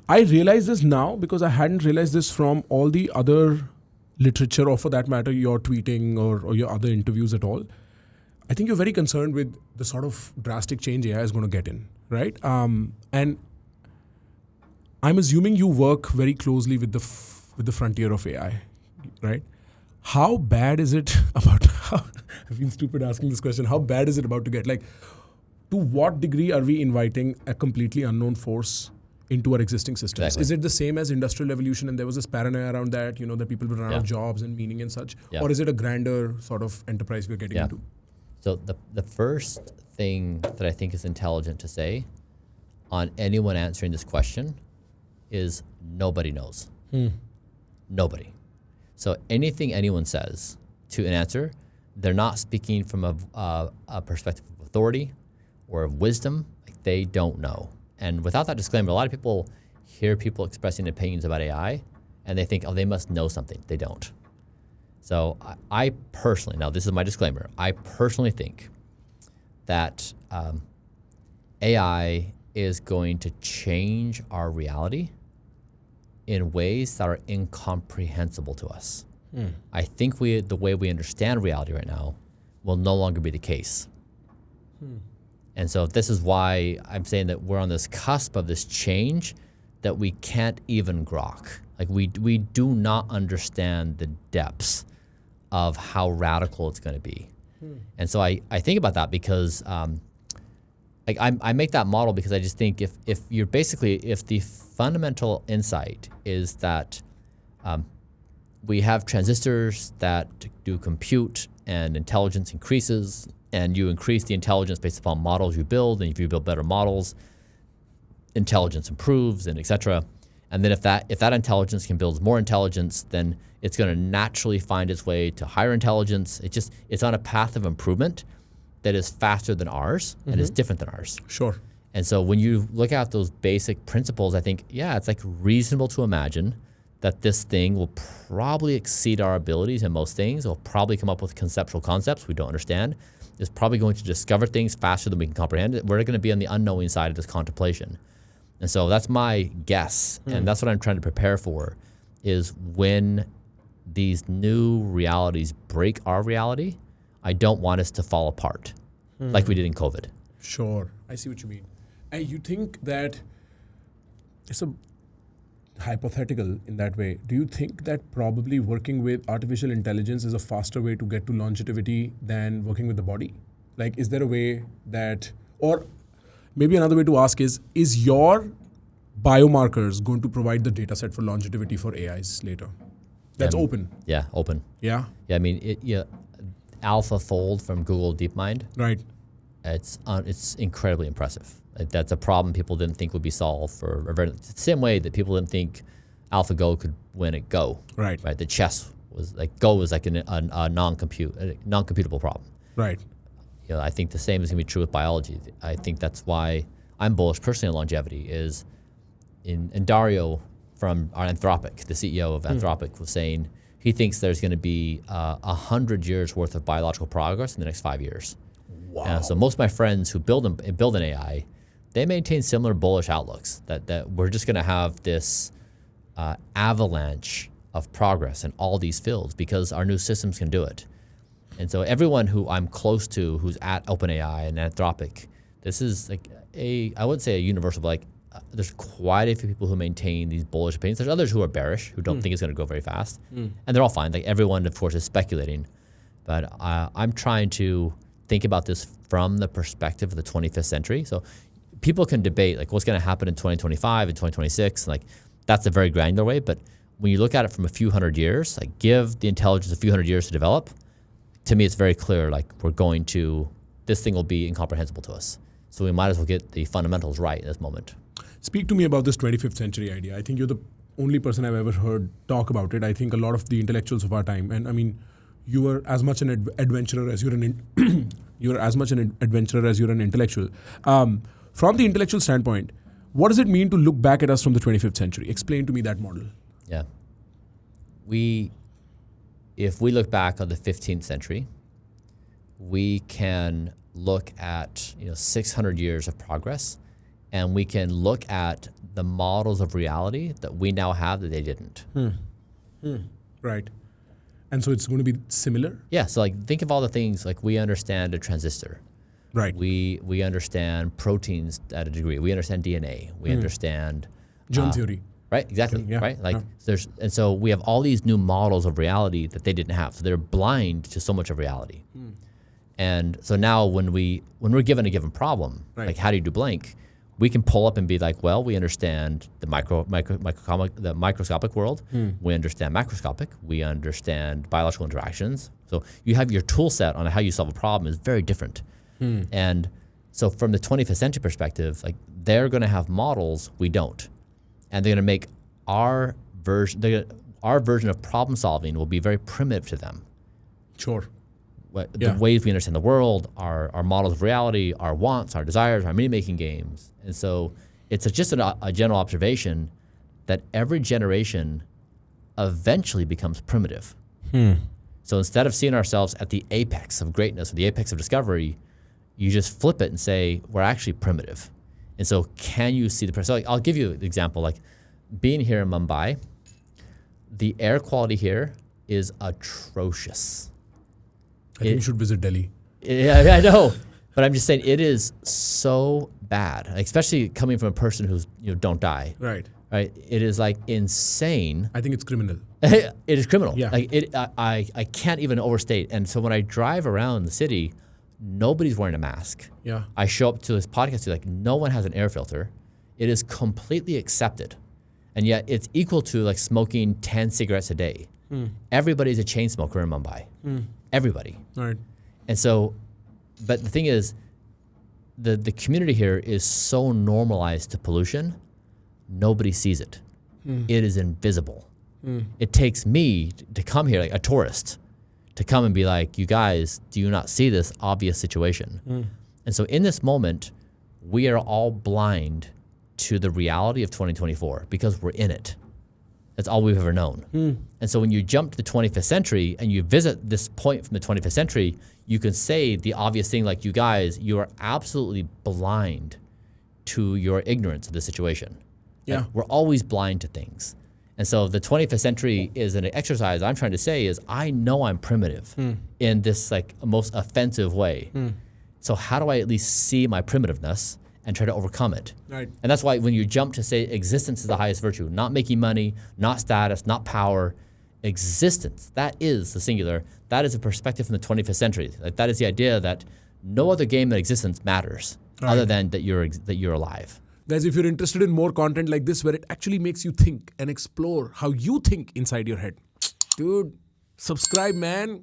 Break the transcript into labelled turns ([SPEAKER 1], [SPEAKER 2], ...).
[SPEAKER 1] I realize this now because I hadn't realized this from all the other literature, or for that matter, your tweeting or your other interviews at all. I think you're very concerned with the sort of drastic change AI is going to get in, right? And I'm assuming you work very closely with the frontier of AI, right? How bad is it about? I've been stupid asking this question. How bad is it about to get? Like, to what degree are we inviting a completely unknown force into our existing systems?
[SPEAKER 2] Exactly.
[SPEAKER 1] Is it the same as industrial revolution, and there was this paranoia around that, that people will run out of jobs and meaning and such, or is it a grander sort of enterprise we're getting into?
[SPEAKER 2] So the first thing that I think is intelligent to say on anyone answering this question is nobody knows. Nobody. So anything anyone says to an answer, they're not speaking from a perspective of authority or of wisdom. Like, they don't know. And without that disclaimer, a lot of people hear people expressing opinions about AI and they think, oh, they must know something. They don't. So I personally, now this is my disclaimer, I personally think that AI is going to change our reality in ways that are incomprehensible to us. I think the way we understand reality right now will no longer be the case. And so this is why I'm saying that we're on this cusp of this change that we can't even grok. Like, we do not understand the depths of how radical it's going to be. And so I think about that because I make that model because I just think if the fundamental insight is that we have transistors that do compute and intelligence increases, and you increase the intelligence based upon models you build, and if you build better models, intelligence improves, and et cetera. And then if that intelligence can build more intelligence, then it's going to naturally find its way to higher intelligence. It's on a path of improvement that is faster than ours and is different than ours.
[SPEAKER 1] Sure.
[SPEAKER 2] And so when you look at those basic principles, I think, it's like reasonable to imagine that this thing will probably exceed our abilities in most things. It'll probably come up with conceptual concepts we don't understand. It's probably going to discover things faster than we can comprehend. We're going to be on the unknowing side of this contemplation. And so that's my guess, and that's what I'm trying to prepare for, is when these new realities break our reality, I don't want us to fall apart like we did in COVID.
[SPEAKER 1] Sure. I see what you mean. And you think that it's a hypothetical in that way. Do you think that probably working with artificial intelligence is a faster way to get to longevity than working with the body? Like, is there a way that, or maybe another way to ask is your biomarkers going to provide the data set for longevity for AIs later? That's open.
[SPEAKER 2] Yeah, open.
[SPEAKER 1] Yeah?
[SPEAKER 2] Yeah, I mean, AlphaFold from Google DeepMind.
[SPEAKER 1] Right.
[SPEAKER 2] It's incredibly impressive. That's a problem people didn't think would be solved for a very, the same way that people didn't think AlphaGo could win at Go.
[SPEAKER 1] Right.
[SPEAKER 2] Right. The chess was like, Go was like a non-computable problem.
[SPEAKER 1] Right.
[SPEAKER 2] I think the same is going to be true with biology. I think that's why I'm bullish personally on longevity. Is in Dario from Anthropic, the CEO of Anthropic, was saying he thinks there's going to be 100 years worth of biological progress in the next 5 years.
[SPEAKER 1] Wow.
[SPEAKER 2] So most of my friends who build an AI, they maintain similar bullish outlooks that we're just going to have this avalanche of progress in all these fields because our new systems can do it. And so everyone who I'm close to who's at OpenAI and Anthropic, this is like I wouldn't say a universal, but there's quite a few people who maintain these bullish opinions. There's others who are bearish, who don't think it's going to go very fast. And they're all fine. Like, everyone, of course, is speculating. But I'm trying to think about this from the perspective of the 25th century. So people can debate, like, what's going to happen in 2025 and 2026. Like, that's a very granular way. But when you look at it from a few hundred years, like, give the intelligence a few hundred years to develop, to me, it's very clear, like, this thing will be incomprehensible to us. So we might as well get the fundamentals right at this moment.
[SPEAKER 1] Speak to me about this 25th century idea. I think you're the only person I've ever heard talk about it. I think a lot of the intellectuals of our time, and I mean, you were as much an adventurer as you're you're as much an adventurer as you're an intellectual. From the intellectual standpoint, what does it mean to look back at us from the 25th century? Explain to me that model.
[SPEAKER 2] Yeah. If we look back on the 15th century, we can look at 600 years of progress, and we can look at the models of reality that we now have that they didn't.
[SPEAKER 1] Right. And so it's going to be similar?
[SPEAKER 2] Yeah. So like think of all the things like we understand a transistor.
[SPEAKER 1] Right.
[SPEAKER 2] We understand proteins at a degree. We understand DNA. We understand
[SPEAKER 1] Germ theory.
[SPEAKER 2] right, exactly,
[SPEAKER 1] Yeah,
[SPEAKER 2] right. Like
[SPEAKER 1] yeah.
[SPEAKER 2] and so we have all these new models of reality that they didn't have. So they're blind to so much of reality. And so now when we're given a given problem,
[SPEAKER 1] Right.
[SPEAKER 2] like how do you do blank, we can pull up and be like, well, we understand the the microscopic world. We understand macroscopic. We understand biological interactions. So you have your tool set on how you solve a problem is very different. And so from the 25th century perspective, like they're going to have models we don't, and they're going to make our version of problem solving will be very primitive to them.
[SPEAKER 1] Sure.
[SPEAKER 2] The ways we understand the world, our models of reality, our wants, our desires, our meaning-making games. And so it's just a general observation that every generation eventually becomes primitive. So instead of seeing ourselves at the apex of greatness or the apex of discovery, you just flip it and say, we're actually primitive. And so can you see the... So like, I'll give you an example. Like being here in Mumbai, the air quality here is atrocious.
[SPEAKER 1] I think you should visit Delhi.
[SPEAKER 2] Yeah, I know. But I'm just saying it is so bad, especially coming from a person who's, don't die.
[SPEAKER 1] Right.
[SPEAKER 2] Right? It is like insane.
[SPEAKER 1] I think it's criminal.
[SPEAKER 2] It is criminal.
[SPEAKER 1] Yeah.
[SPEAKER 2] Like I can't even overstate. And so when I drive around the city, nobody's wearing a mask.
[SPEAKER 1] Yeah.
[SPEAKER 2] I show up to this podcast, like no one has an air filter. It is completely accepted. And yet it's equal to like smoking 10 cigarettes a day. Everybody's a chain smoker in Mumbai. Everybody.
[SPEAKER 1] Right.
[SPEAKER 2] And so, but the thing is, the community here is so normalized to pollution, nobody sees it. It is invisible. It takes me to come here, like a tourist, to come and be like, you guys, do you not see this obvious situation? And so in this moment, we are all blind to the reality of 2024 because we're in it. That's all we've ever known. And so when you jump to the 25th century and you visit this point from the 25th century, you can say the obvious thing like, you guys, you are absolutely blind to your ignorance of the situation.
[SPEAKER 1] Yeah.
[SPEAKER 2] Like, we're always blind to things. And so the 25th century is an exercise I'm trying to say is I know I'm primitive in this like most offensive way. So how do I at least see my primitiveness and try to overcome it?
[SPEAKER 1] Right.
[SPEAKER 2] And that's why when you jump to say existence is the highest virtue, not making money, not status, not power, existence, that is the singular. That is a perspective from the 25th century. Like that is the idea that no other game than existence matters other than that you're alive.
[SPEAKER 1] Guys, if you're interested in more content like this where it actually makes you think and explore how you think inside your head, dude, subscribe, man.